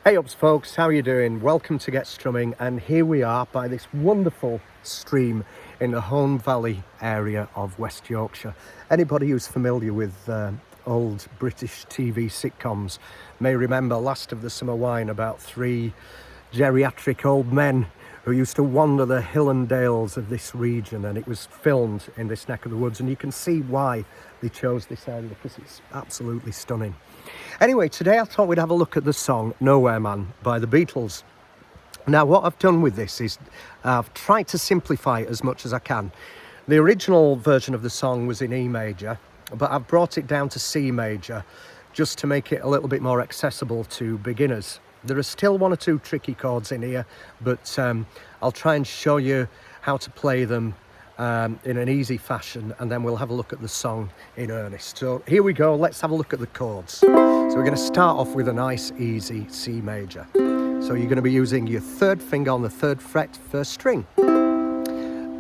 Hey ups folks, how are you doing? Welcome to Get Strumming, and here we are by this wonderful stream in the Hone Valley area of West Yorkshire. Anybody who's familiar with old British TV sitcoms may remember Last of the Summer Wine about three geriatric old men who used to wander the hill and dales of this region, and it was filmed in this neck of the woods, and you can see why they chose this area because it's absolutely stunning. Anyway, today I thought we'd have a look at the song Nowhere Man by the Beatles. Now, what I've done with this is I've tried to simplify it as much as I can. The original version of the song was in E major, but I've brought it down to C major just to make it a little bit more accessible to beginners. There are still one or two tricky chords in here, but I'll try and show you how to play them in an easy fashion, and then we'll have a look at the song in earnest. So here we go, let's have a look at the chords. So we're going to start off with a nice easy C major. So you're going to be using your third finger on the third fret, first string.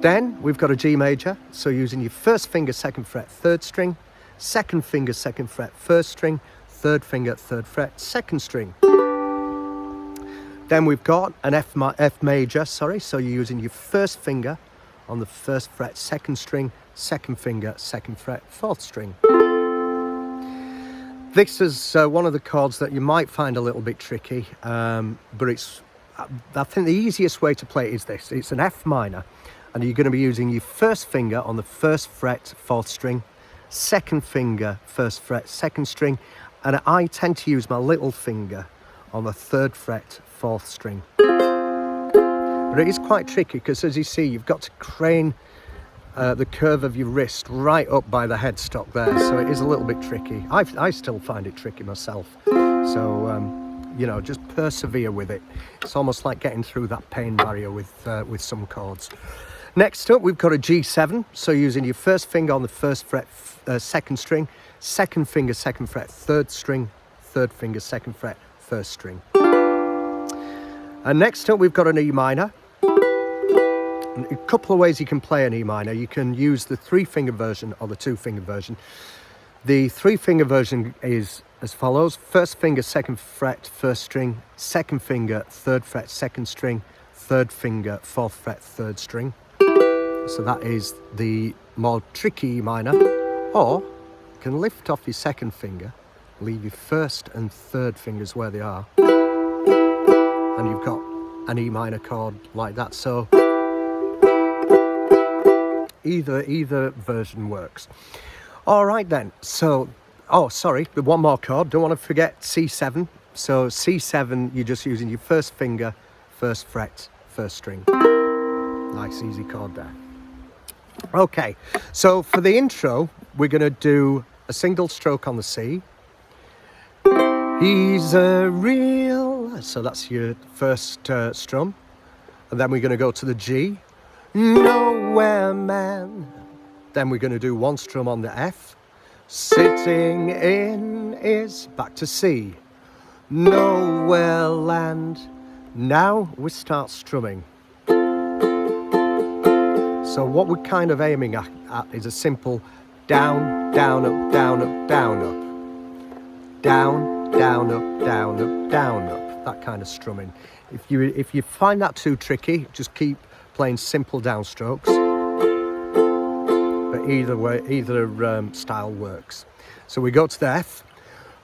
Then we've got a G major, so using your first finger, second fret, third string, second finger, second fret, first string, third finger, third fret, second string. Then we've got an F major, so you're using your first finger on the first fret, second string, second finger, second fret, fourth string. This is one of the chords that you might find a little bit tricky, but I think the easiest way to play it is this. It's an F minor, and you're going to be using your first finger on the first fret, fourth string, second finger, first fret, second string, and I tend to use my little finger on the third fret, fourth string. But it is quite tricky because, as you see, you've got to crane the curve of your wrist right up by the headstock there, so it is a little bit tricky. I still find it tricky myself, so you know, just persevere with it. It's almost like getting through that pain barrier with some chords. Next up, we've got a G7, so using your first finger on the first fret, second string, second finger, second fret, third string, third finger, second fret, first string. And next up, we've got an E minor. A couple of ways you can play an E minor. You can use the three-finger version or the two-finger version. The three-finger version is as follows: first finger, second fret, first string, second finger, third fret, second string, third finger, fourth fret, third string. So that is the more tricky E minor. Or you can lift off your second finger, leave your first and third fingers where they are, and you've got an E minor chord like that. So either version works. All right then, so one more chord, don't want to forget C7. So C7, you're just using your first finger, first fret, first string. Nice easy chord there. Okay, so for the intro, we're going to do a single stroke on the C. He's a real, so that's your first strum, and then we're going to go to the G. Nowhere man. Then we're going to do one strum on the F. Sitting in is back to C. Nowhere land. Now we start strumming. So what we're kind of aiming at is a simple down, down, up, down, up, down, up. Down, down, up, down, up, down, up. That kind of strumming. If you find that too tricky, just keep playing simple downstrokes, but either style works. So we go to the F,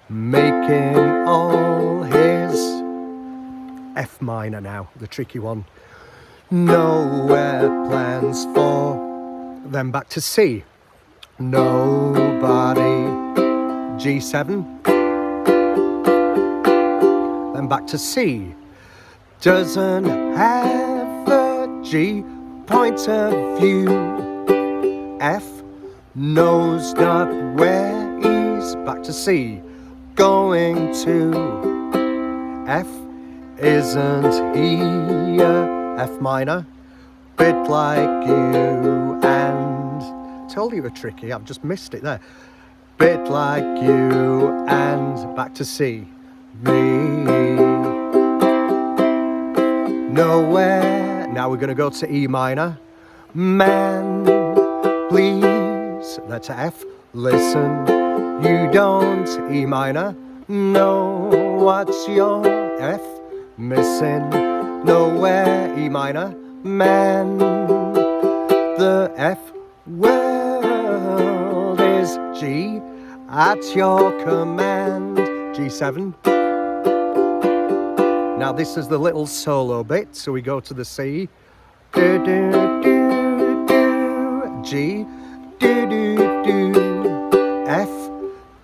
making all his F minor now, the tricky one. Nowhere plans for, then back to C. Nobody, G7, then back to C. Doesn't have a G point of view. F knows not where he's back to C. Going to F, isn't he a F minor? Bit like you, and told you were tricky, I've just missed it there. Bit like you, and back to C. Me. Nowhere. Now we're going to go to E minor. Man, please. That's F. Listen, you don't E minor know what you're F, missing nowhere, E minor, man. The F world is G, at your command, G7. Now this is the little solo bit, so we go to the C, do, do, do, do, G, do, do, do, F,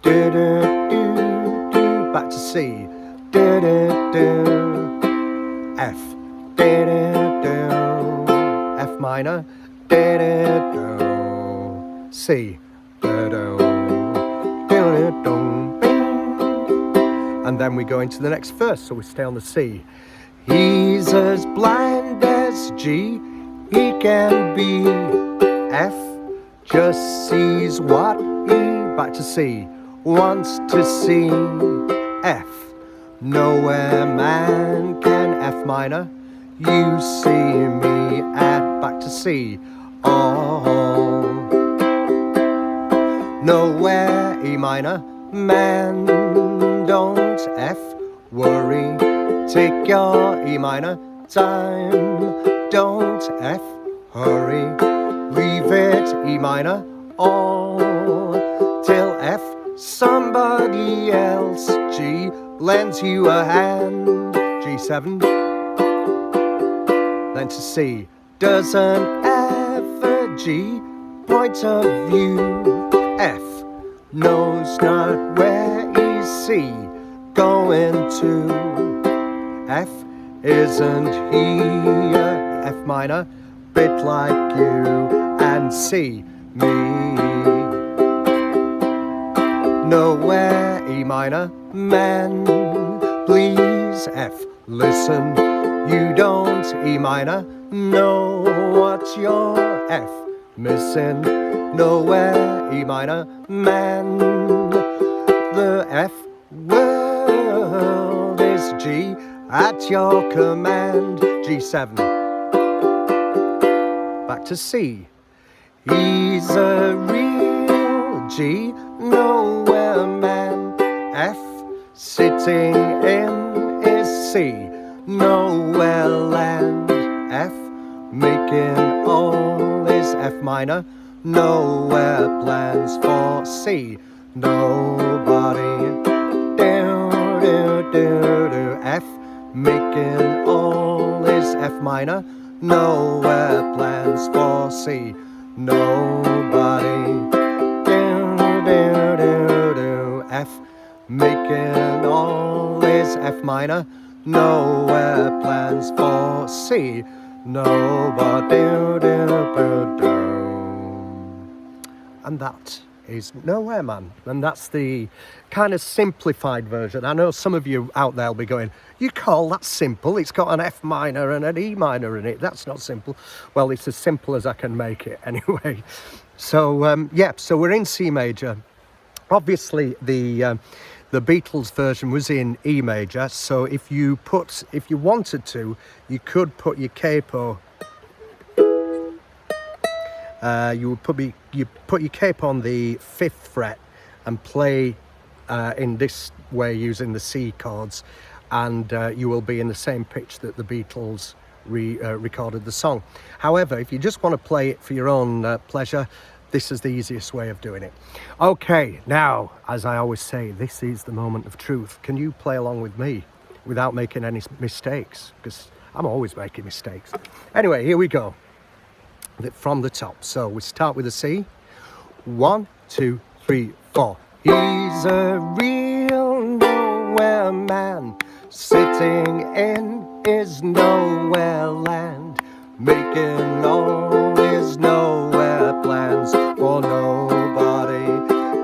do, do, do, do, back to C, do, do, do, F, do, do, do, F minor, do, do, do, C, do, do, do, do, do. And then we go into the next verse, so we stay on the C. He's as blind as G, he can be. F just sees what E, back to C, wants to see. F, nowhere man can, F minor, you see me at, back to C, all. Nowhere, E minor, man, don't F, worry, take your E minor time, don't F, hurry, leave it, E minor, all, till F, somebody else, G, lends you a hand, G7, then to C, doesn't ever G, point of view, F, knows not where is C, going to, F, isn't he, F minor, bit like you, and C, me. Nowhere, E minor, man, please, F, listen, you don't, E minor, know what you're, F, missing, nowhere, E minor, man, the F world is G, at your command, G7, back to C, he's a real G, nowhere man, F, sitting in is C, nowhere land, F, making all is F minor, nowhere plans for C, nobody, do, do, do, do, F, making all is F minor, nowhere plans for C, nobody, do, do, do, do, F, making all is F minor, nowhere plans for C, nobody, do, do, do. And that is Nowhere Man, and that's the kind of simplified version. I know some of you out there will be going, you call that simple? It's got an F minor and an E minor in it. That's not simple. Well, it's as simple as I can make it anyway. So yeah, so we're in C major. Obviously the Beatles version was in E major, so if you wanted to, you could put your capo. You put your capo on the 5th fret and play in this way using the C chords, and you will be in the same pitch that the Beatles recorded the song. However, if you just want to play it for your own pleasure, this is the easiest way of doing it. Okay, now, as I always say, this is the moment of truth. Can you play along with me without making any mistakes? Because I'm always making mistakes. Anyway, here we go. From the top. So we start with a C. 1, 2, 3, 4. He's a real nowhere man, sitting in his nowhere land, making all his nowhere plans for nobody.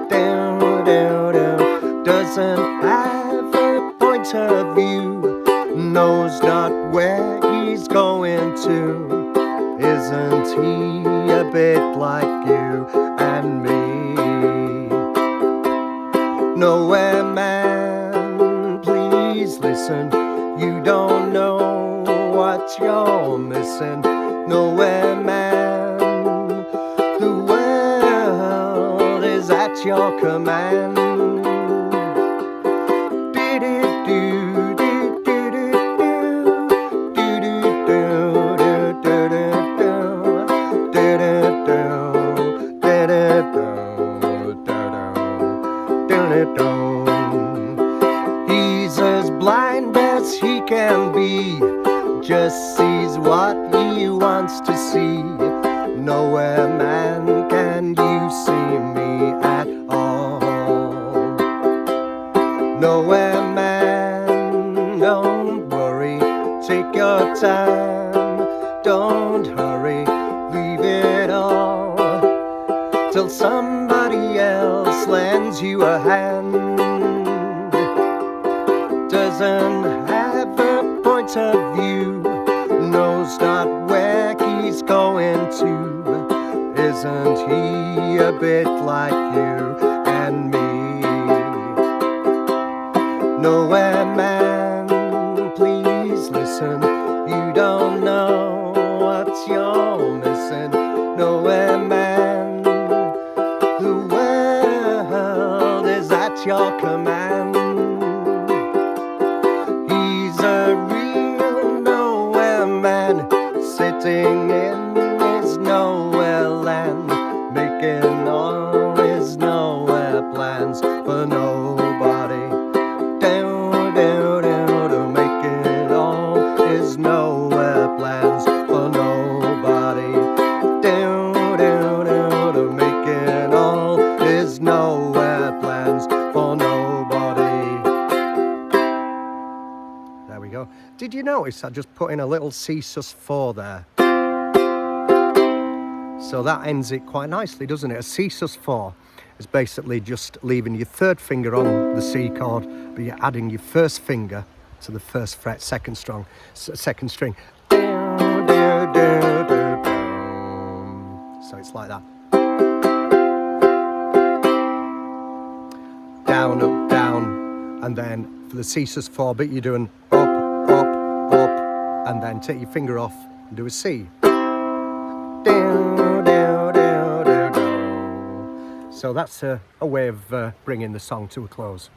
Down, down, down. Doesn't have a point of view, knows not where he's going to. Isn't he a bit like you and me? Nowhere man, please listen, you don't know what you're missing. Nowhere man, the world is at your command. Do, do, do, do, do, as he can be, just sees what he wants to see. Nowhere, man, can you see me at all. Nowhere, man, don't worry, take your time, don't hurry, leave it all till somebody else lends you a hand. Doesn't have a point of view, knows not where he's going to. Isn't he a bit like you and me? Nowhere, man, please listen, you don't know what you're missing. Nowhere, man, the world is at your command. He's a real nowhere man, sitting in his nowhere land, making all his nowhere plans for nobody. Making all his nowhere plans for nobody. Making all his nowhere plans for nobody. There we go. Did you notice I just put in a little C sus4 there? So that ends it quite nicely, doesn't it? A C sus4 is basically just leaving your third finger on the C chord, but you're adding your first finger to the first fret, second string. So it's like that. Down, up, down, and then for the C sus4 bit, you're doing up, up, up, and then take your finger off and do a C. So that's a way of bringing the song to a close.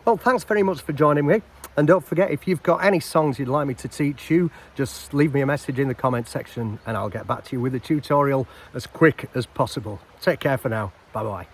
Well, thanks very much for joining me. And don't forget, if you've got any songs you'd like me to teach you, just leave me a message in the comment section and I'll get back to you with a tutorial as quick as possible. Take care for now. Bye-bye.